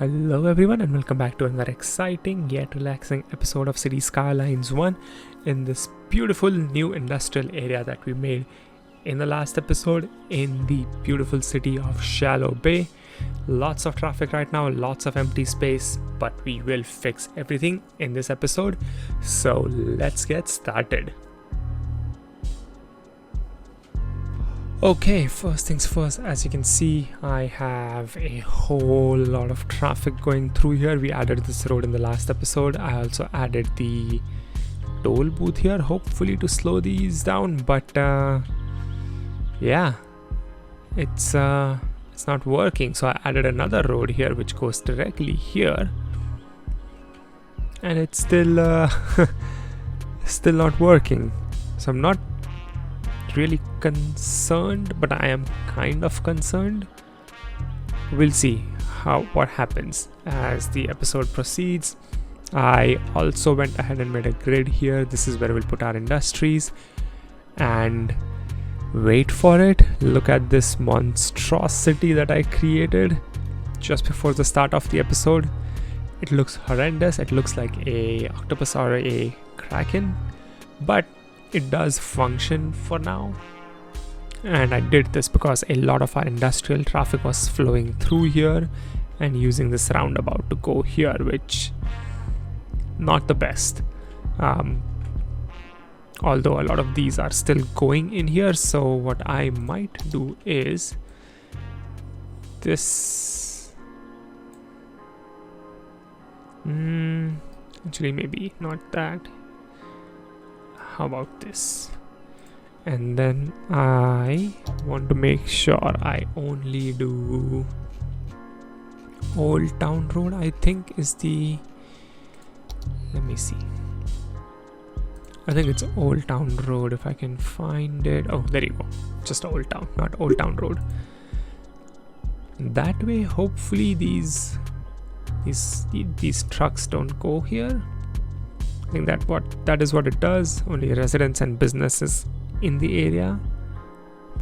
Hello everyone and welcome back to another exciting yet relaxing episode of Cities Skylines 1 in this beautiful new industrial area that we made in the last episode in the beautiful city of Shallow Bay. Lots of traffic right now, lots of empty space, but we will fix everything in this episode. So let's get started. Okay, first things first, as you can see, I have a whole lot of traffic going through here. We added this road in the last episode. I also added the toll booth here, hopefully to slow these down, but yeah, it's not working. So I added another road here which goes directly here, and it's still still not working. So I'm not really concerned, but I am kind of concerned. We'll see what happens as the episode proceeds. I also went ahead and made a grid here. This is where we'll put our industries, and wait for it, look at this monstrosity that I created just before the start of the episode. It looks horrendous. It looks like a octopus or a kraken, but it does function for now. And I did this because a lot of our industrial traffic was flowing through here and using this roundabout to go here, which not the best. Although a lot of these are still going in here. So what I might do is this. Actually, maybe not that. How about this? And then I want to make sure I only do Old Town Road, I think is the, let me see, I think it's Old Town Road if I can find it. Oh, there you go, just Old Town, not Old Town Road. That way hopefully these trucks don't go here. I think that is what it does. Only residents and businesses in the area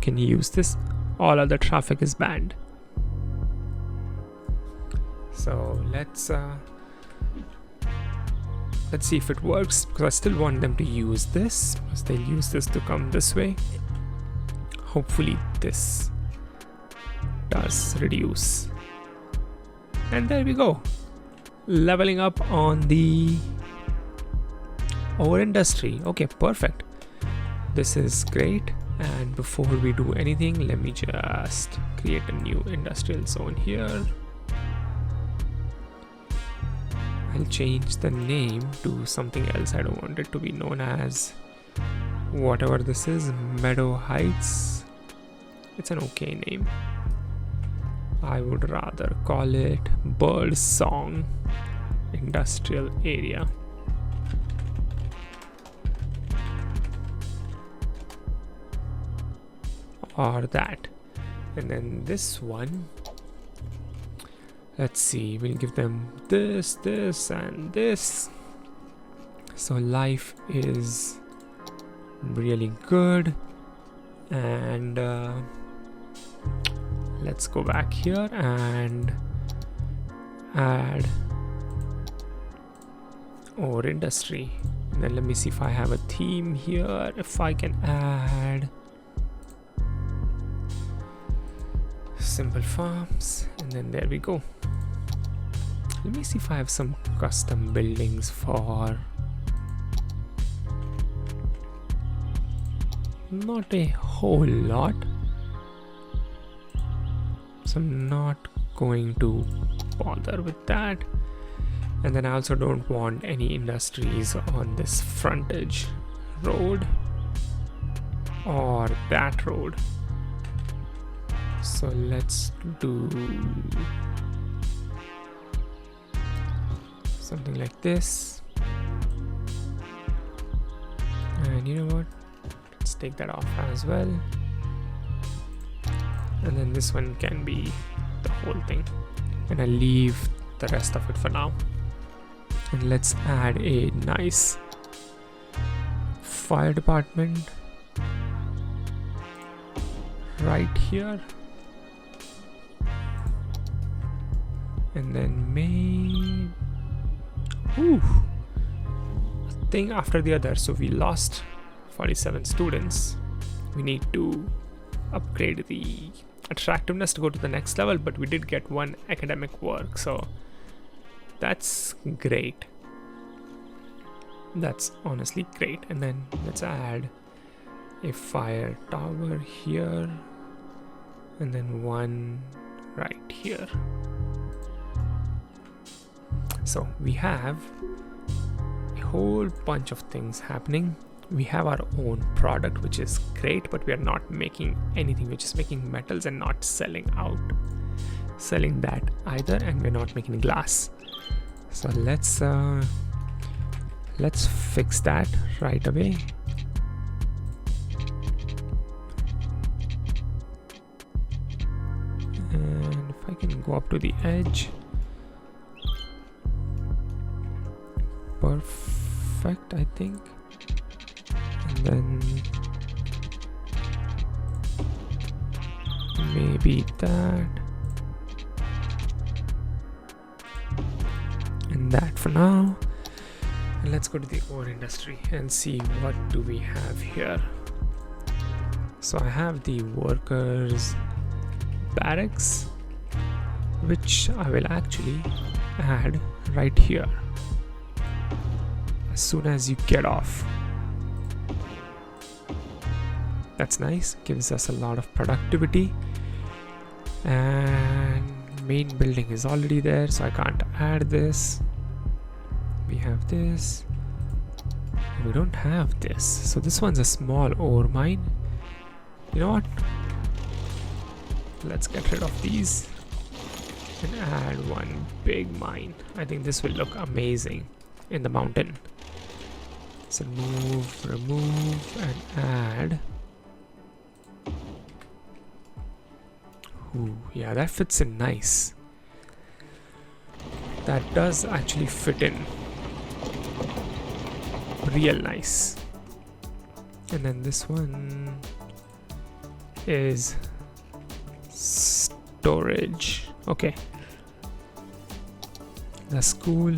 can use this. All other traffic is banned. So let's see if it works, because I still want them to use this, because they'll use this to come this way. Hopefully this does reduce. And there we go, leveling up on the our industry. Okay, perfect. This is great. And before we do anything, let me just create a new industrial zone here. I'll change the name to something else. I don't want it to be known as whatever this is, Meadow Heights. It's an okay name. I would rather call it Bird Song Industrial Area. Or that. And then this one, let's see, we'll give them this, this, and this. So life is really good. And let's go back here and add our industry. And then let me see if I have a theme here. If I can add simple farms, and then there we go. Let me see if I have some custom buildings for, not a whole lot, so I'm not going to bother with that. And then I also don't want any industries on this frontage road or that road. So let's do something like this. And you know what? Let's take that off as well. And then this one can be the whole thing. And I'll leave the rest of it for now. And let's add a nice fire department right here. And then a thing after the other. So we lost 47 students. We need to upgrade the attractiveness to go to the next level, but we did get one academic work, so that's great. That's honestly great. And then let's add a fire tower here, and then one right here. So we have a whole bunch of things happening. We have our own product, which is great, but we are not making anything. We're just making metals and not selling that either, and we're not making glass. So let's fix that right away. And if I can go up to the edge, perfect, I think. And then maybe that and that for now. And let's go to the ore industry and see what do we have here. So I have the workers barracks, which I will actually add right here as soon as you get off. That's nice, gives us a lot of productivity. And main building is already there, so I can't add this. We have this. We don't have this, so this one's a small ore mine. You know what? Let's get rid of these and add one big mine. I think this will look amazing in the mountain. So move, remove, and add. Ooh, yeah, that fits in nice. That does actually fit in real nice. And then this one is storage. Okay, that's cool.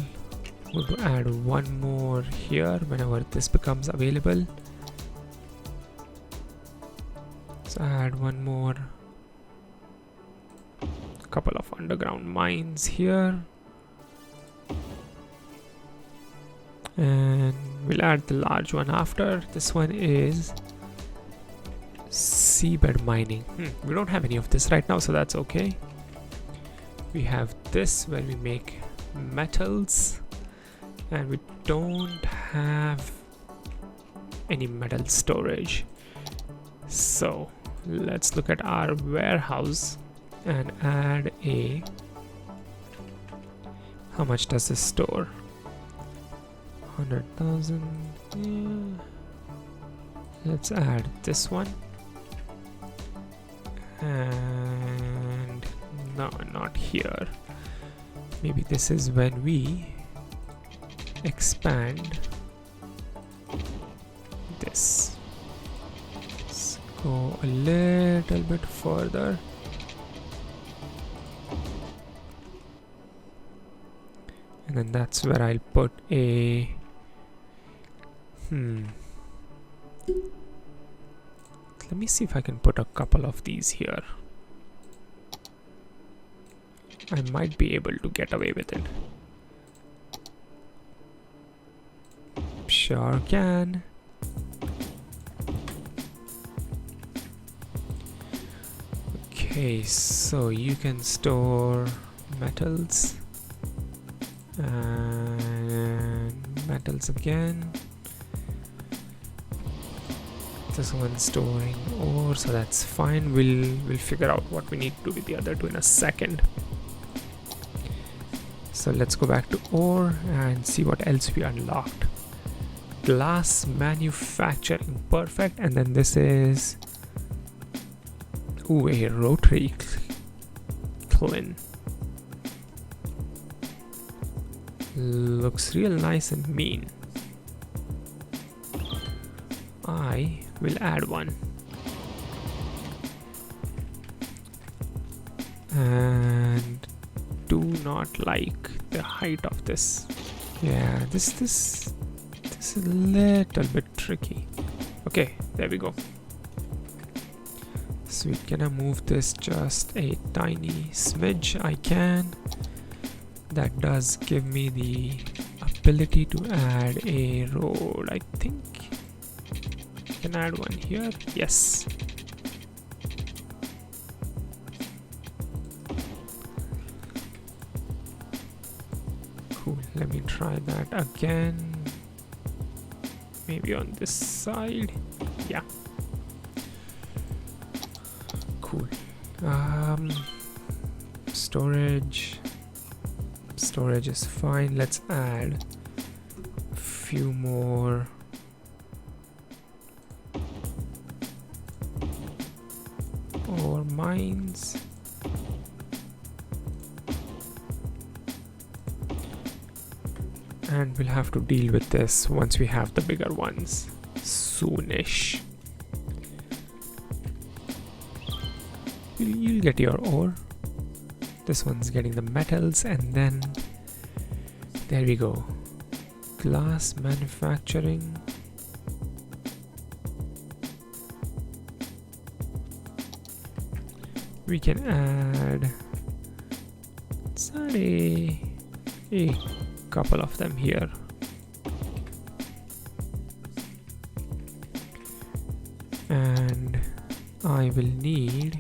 We'll add one more here whenever this becomes available. So add one more. Couple of underground mines here, and we'll add the large one after. This one is seabed mining. We don't have any of this right now, so that's okay. We have this where we make metals, and we don't have any metal storage. So let's look at our warehouse and add a, how much does this store? 100,000. Yeah. Let's add this one. And no, not here. Maybe this is when we expand this. Let's go a little bit further. And then that's where I'll put a let me see if I can put a couple of these here. I might be able to get away with it. Sure can. Okay, so you can store metals and metals again. This one's storing ore, so that's fine. We'll figure out what we need to do with the other two in a second. So let's go back to ore and see what else we unlocked. Glass manufacturing, perfect. And then this is a rotary kiln. Looks real nice and mean. I will add one. And do not like the height of this. Yeah, this is a little bit tricky. Okay, there we go. Sweet, can I move this just a tiny smidge? I can. That does give me the ability to add a road. I think I can add one here. Yes. Cool, let me try that again. Maybe on this side. Yeah. Cool. Storage is fine. Let's add a few more ore mines. And we'll have to deal with this once we have the bigger ones soonish. You'll get your ore. This one's getting the metals, and then there we go. Glass manufacturing. We can add a couple of them here. And I will need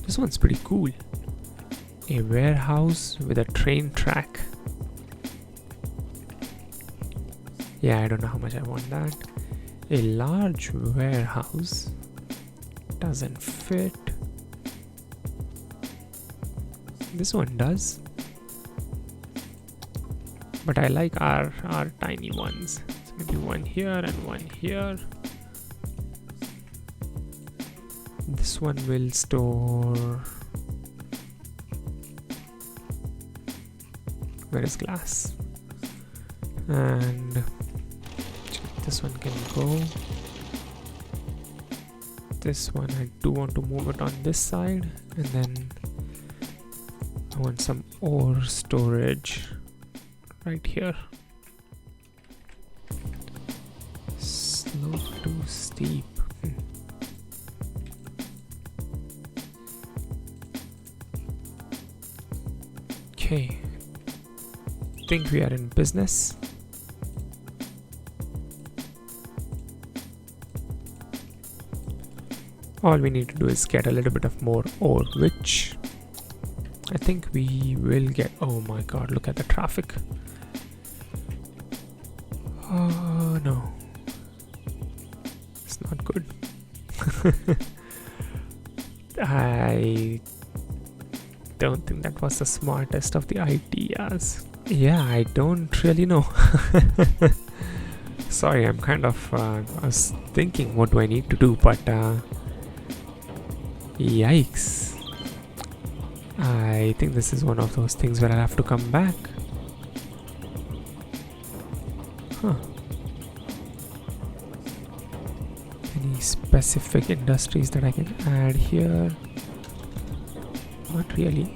this one's pretty cool. A warehouse with a train track. Yeah, I don't know how much I want that. A large warehouse doesn't fit. This one does. But I like our tiny ones. So maybe one here and one here. This one will store. Where is glass? And this one can go. This one I do want to move it on this side, and then I want some ore storage right here. Slope too steep. Okay, think we are in business. All we need to do is get a little bit of more ore, which I think we will get. Oh my god, look at the traffic. Oh no, it's not good. I don't think that was the smartest of the ideas. Yeah, I don't really know. Sorry, I'm kind of I was thinking what do I need to do, but yikes. I think this is one of those things where I'll have to come back. Huh. Any specific industries that I can add here? Not really.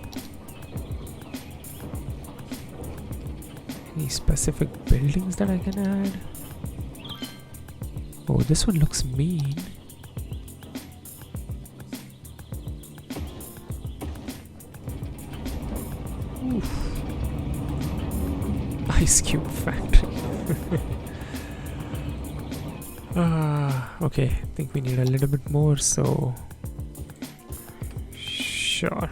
Any specific buildings that I can add? Oh, this one looks mean. Oof. Ice cube factory. Okay, I think we need a little bit more, so sure.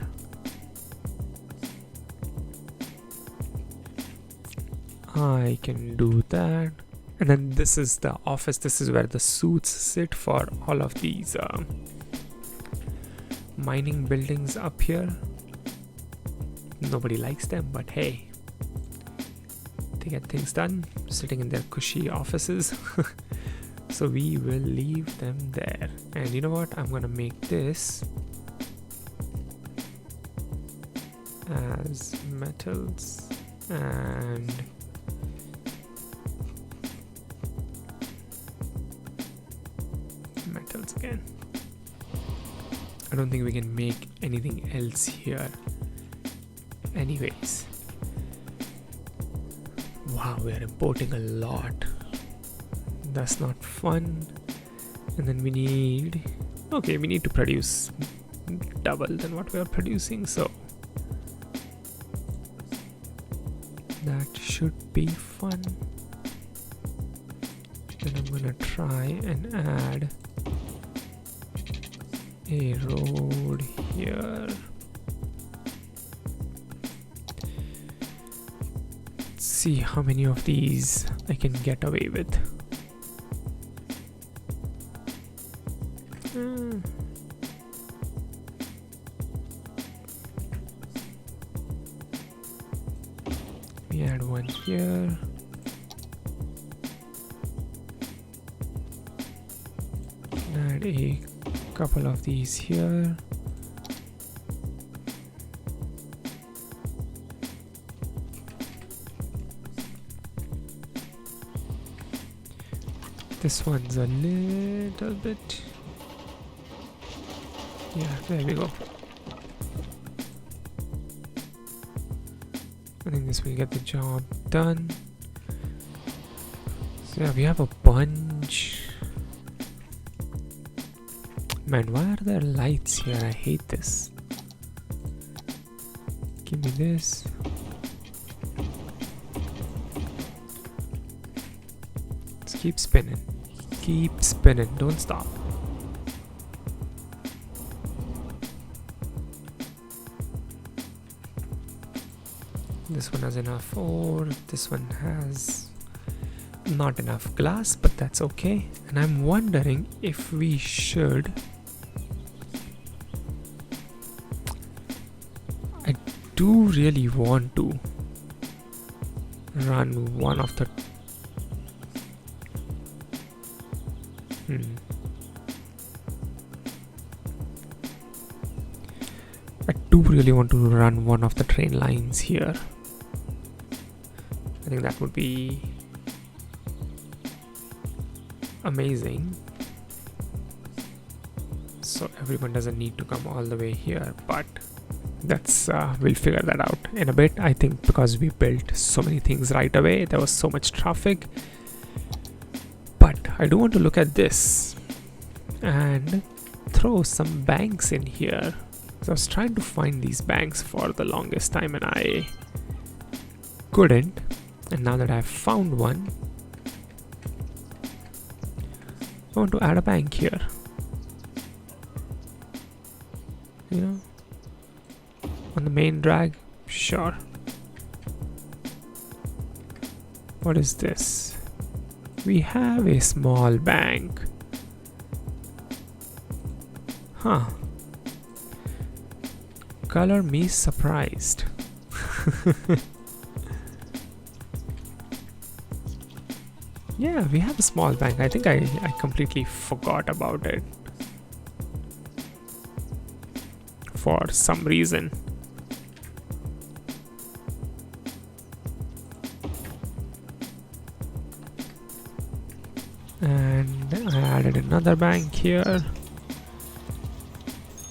I can do that. And then this is the office. This is where the suits sit for all of these mining buildings up here. Nobody likes them, but hey, they get things done sitting in their cushy offices. So we will leave them there. And you know what? I'm gonna make this as metals and metals again. I don't think we can make anything else here. Anyways. Wow, we are importing a lot. That's not fun. And then we need... Okay, we need to produce double than what we are producing, so... that should be fun. Then I'm gonna try and add a road here. Let's see how many of these I can get away with. We add one here. Add a couple of these here. This one's a little bit... yeah, there we go. I think this will get the job done. So yeah, we have a bunch. Man, why are there lights here? I hate this. Give me this. Let's keep spinning. Keep spinning. Don't stop. This one has enough ore. This one has not enough glass, but that's okay. And I'm wondering if we should... I do really want to run one of the... I do really want to run one of the train lines here. I think that would be amazing. So everyone doesn't need to come all the way here, but that's we'll figure that out in a bit. I think because we built so many things right away, there was so much traffic. But I do want to look at this and throw some banks in here. So I was trying to find these banks for the longest time and I couldn't. And now that I've found one, I want to add a bank here. You know, on the main drag, sure. What is this? We have a small bank. Huh. Color me surprised. Yeah, we have a small bank. I think I completely forgot about it for some reason. And I added another bank here.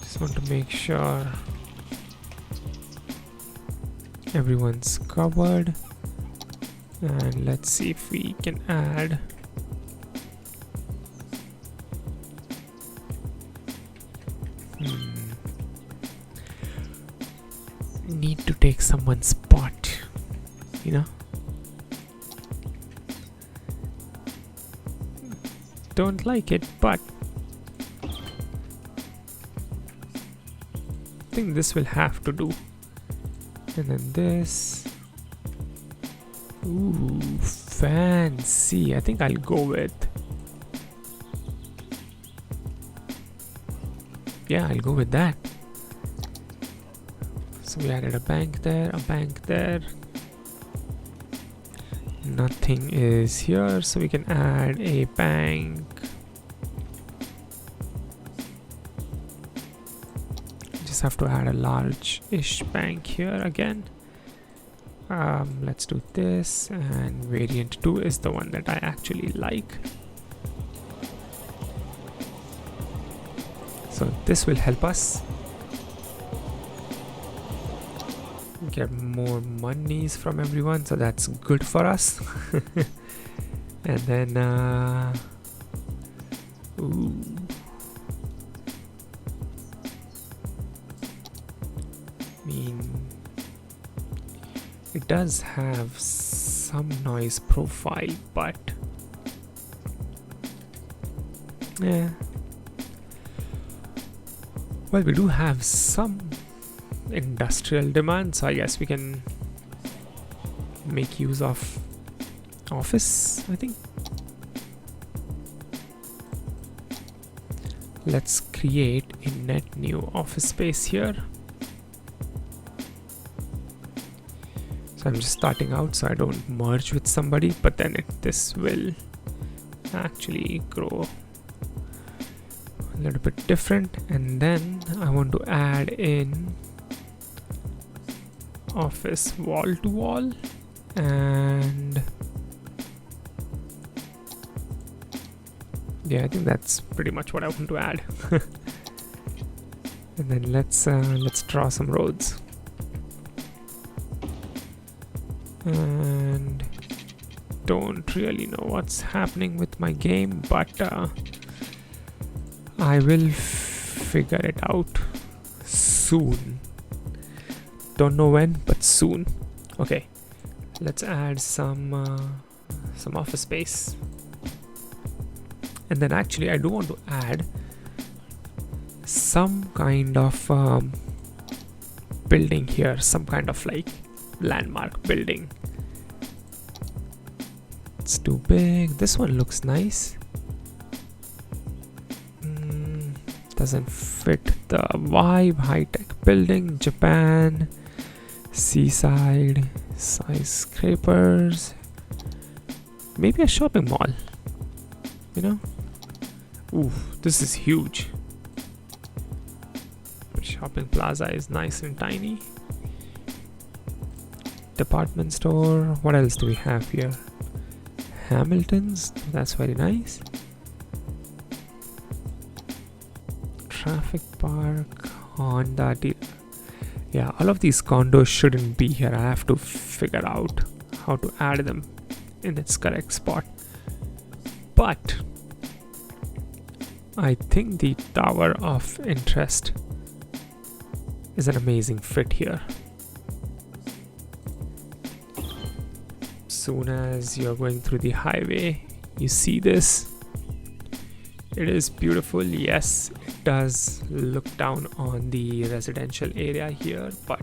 Just want to make sure everyone's covered. And let's see if we can add need to take someone's spot, you know. Don't like it, but I think this will have to do. And then this. Ooh, fancy. I think I'll go with... yeah, I'll go with that. So we added a bank there, a bank there. Nothing is here, so we can add a bank. Just have to add a large-ish bank here again. Let's do this, and variant 2 is the one that I actually like. So this will help us get more monies from everyone, so that's good for us. And then ooh, I mean, it does have some noise profile, but yeah, well, we do have some industrial demand, so I guess we can make use of office, I think. Let's create a net new office space here. So I'm just starting out so I don't merge with somebody, but then this will actually grow a little bit different. And then I want to add in office wall to wall, and yeah, I think that's pretty much what I want to add. And then let's draw some roads. And don't really know what's happening with my game, but I will figure it out soon. Don't know when, but soon. Okay, let's add some office space. And then actually I do want to add some kind of building here, some kind of like landmark building. It's too big. This one looks nice. Doesn't fit the vibe. High-tech building, Japan, seaside, skyscrapers, maybe a shopping mall, you know. Ooh, this is huge. Shopping plaza is nice and tiny. Department store. What else do we have here? Hamilton's. That's very nice. Traffic park. Honda dealer. Yeah, all of these condos shouldn't be here. I have to figure out how to add them in its correct spot. But I think the tower of interest is an amazing fit here. Soon as you're going through the highway, you see this. It is beautiful. Yes, it does look down on the residential area here, but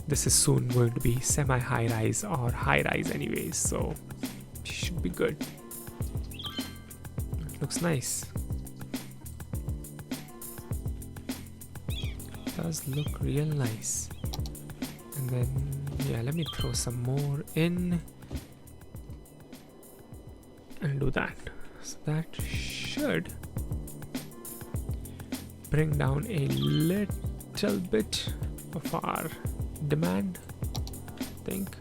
this is soon going to be semi-high rise or high rise anyways, so it should be good. It looks nice. It does look real nice. And then yeah, let me throw some more in and do that. So that should bring down a little bit of our demand, I think.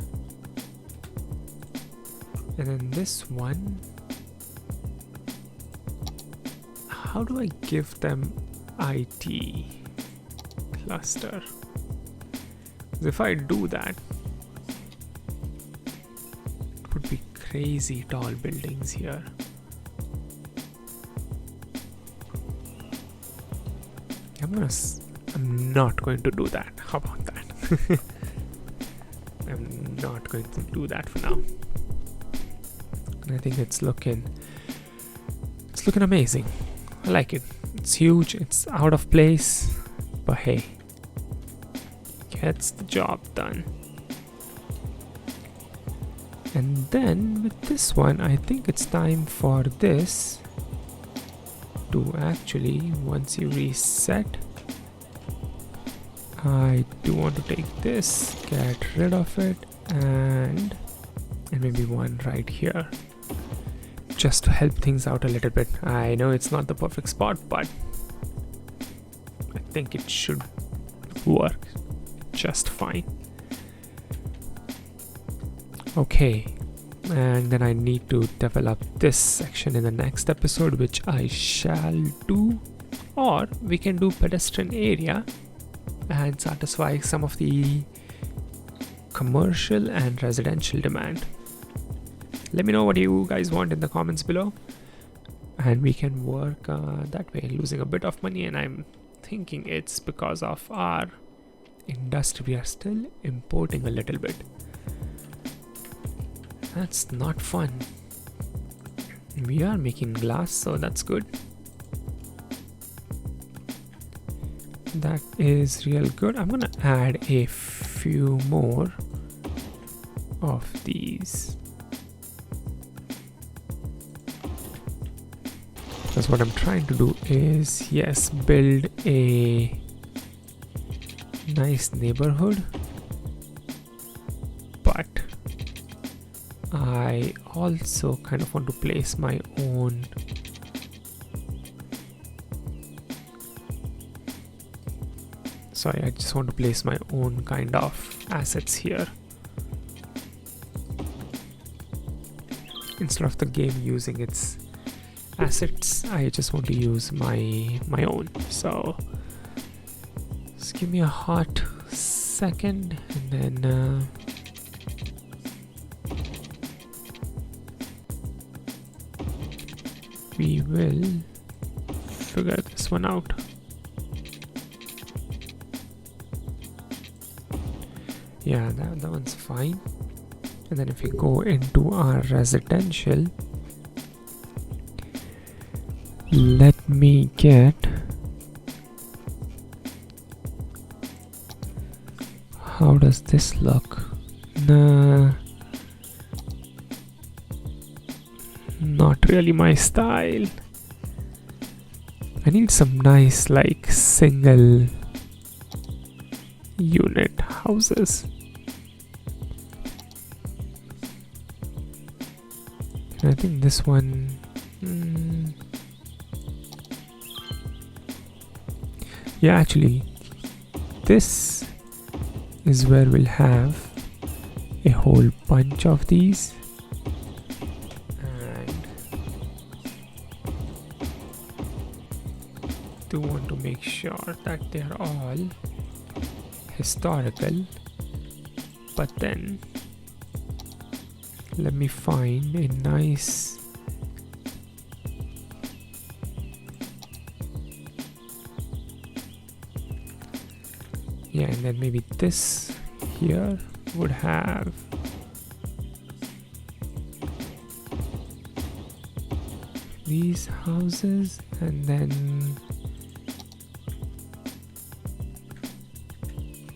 And then this one, how do I give them IT cluster? If I do that, it would be crazy tall buildings here. I'm not going to do that. How about that? I'm not going to do that for now. And I think it's looking amazing. I like it. It's huge, it's out of place, but hey, gets the job done. And then with this one, I think it's time for this to actually, once you reset, I do want to take this, get rid of it, and maybe one right here, just to help things out a little bit. I know it's not the perfect spot, but I think it should work just fine. Okay, and then I need to develop this section in the next episode, which I shall do. or we can do pedestrian area and satisfy some of the commercial and residential demand. Let me know what you guys want in the comments below, and we can work that way, losing a bit of money. And I'm thinking it's because of our industry. We are still importing a little bit. That's not fun. We are making glass, so that's good. That is real good. I'm gonna add a few more of these. Because what I'm trying to do is, yes, build a nice neighborhood, but I also kind of want to place my own I just want to place my own kind of assets here. Instead of the game using its assets, I just want to use my own. So just give me a hot second, and then we will figure this one out. Yeah, that one's fine. And then if we go into our residential, let me get how does this look? Nah, not really my style. I need some nice like single unit houses. I think this one yeah, actually this is where we'll have a whole bunch of these, and do want to make sure that they're all historical, but then let me find a nice and then maybe this here would have these houses, and then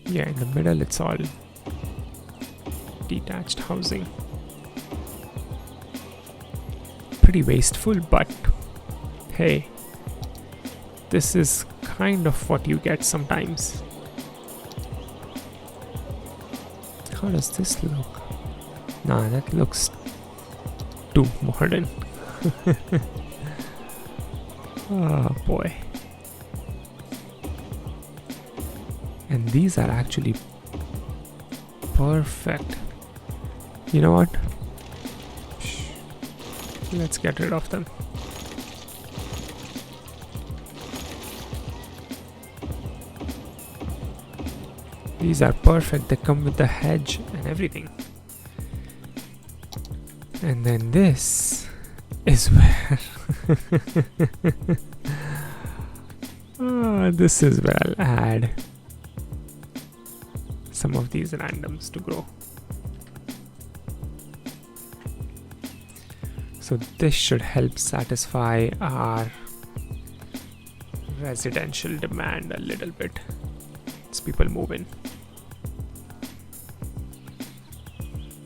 in the middle it's all detached housing. Pretty wasteful, but hey, this is kind of what you get sometimes. How does this look? Nah, that looks too modern. Oh boy. And these are actually perfect. You know what? Let's get rid of them. These are perfect. They come with the hedge and everything. And then this is where this is where I'll add some of these randoms to grow. So this should help satisfy our residential demand a little bit as people move in.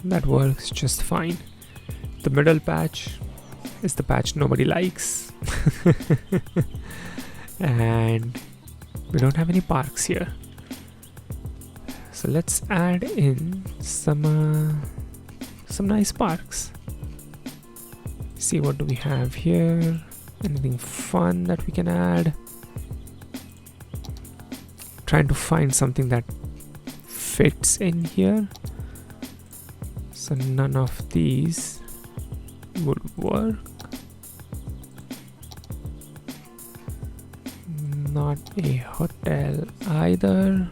That works just fine. The middle patch is the patch nobody likes. And we don't have any parks here. So let's add in some nice parks. See, what do we have here? Anything fun that we can add? Trying to find something that fits in here. So none of these would work. a hotel either.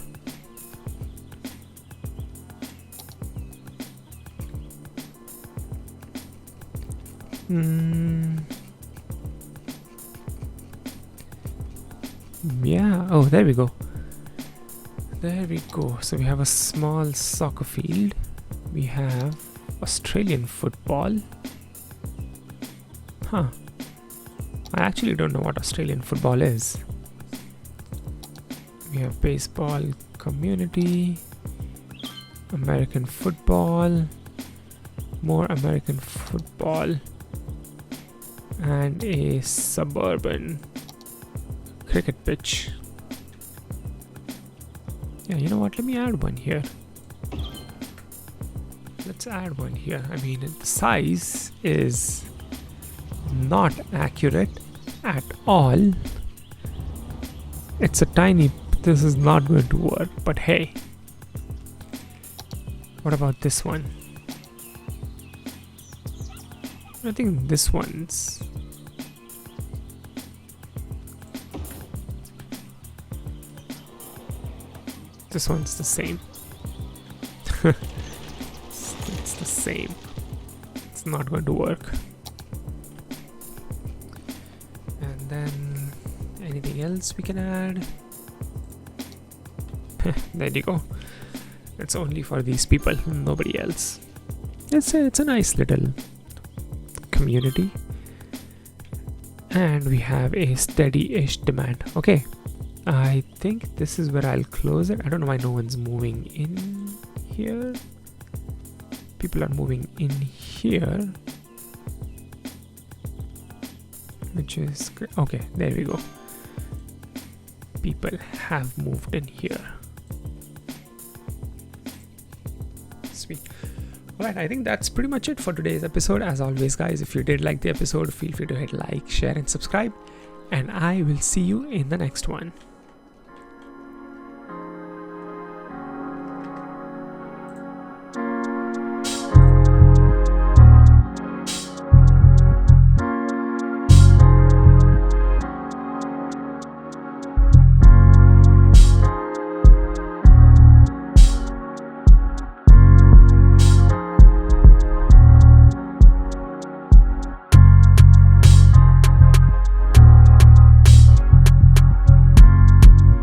Yeah, oh, there we go. There we go. So we have a small soccer field. We have Australian football. Huh. I actually don't know what Australian football is. We have baseball, community, American football, more American football, and a suburban cricket pitch. Yeah, you know what? Let me add one here. Let's add one here. I mean, the size is not accurate at all. It's a tiny. This is not going to work, but hey. What about this one? I think this one's. This one's the same. It's the same. It's not going to work. And then anything else we can add? There you go. It's only for these people, nobody else. It's a nice little community. And we have a steady-ish demand. Okay. I think this is where I'll close it. I don't know why no one's moving in here. People are moving in here. Which is great. Okay, there we go. People have moved in here. Sweet. Alright, I think that's pretty much it for today's episode. As always, guys, if you did like the episode, feel free to hit like, share, and subscribe. And I will see you in the next one.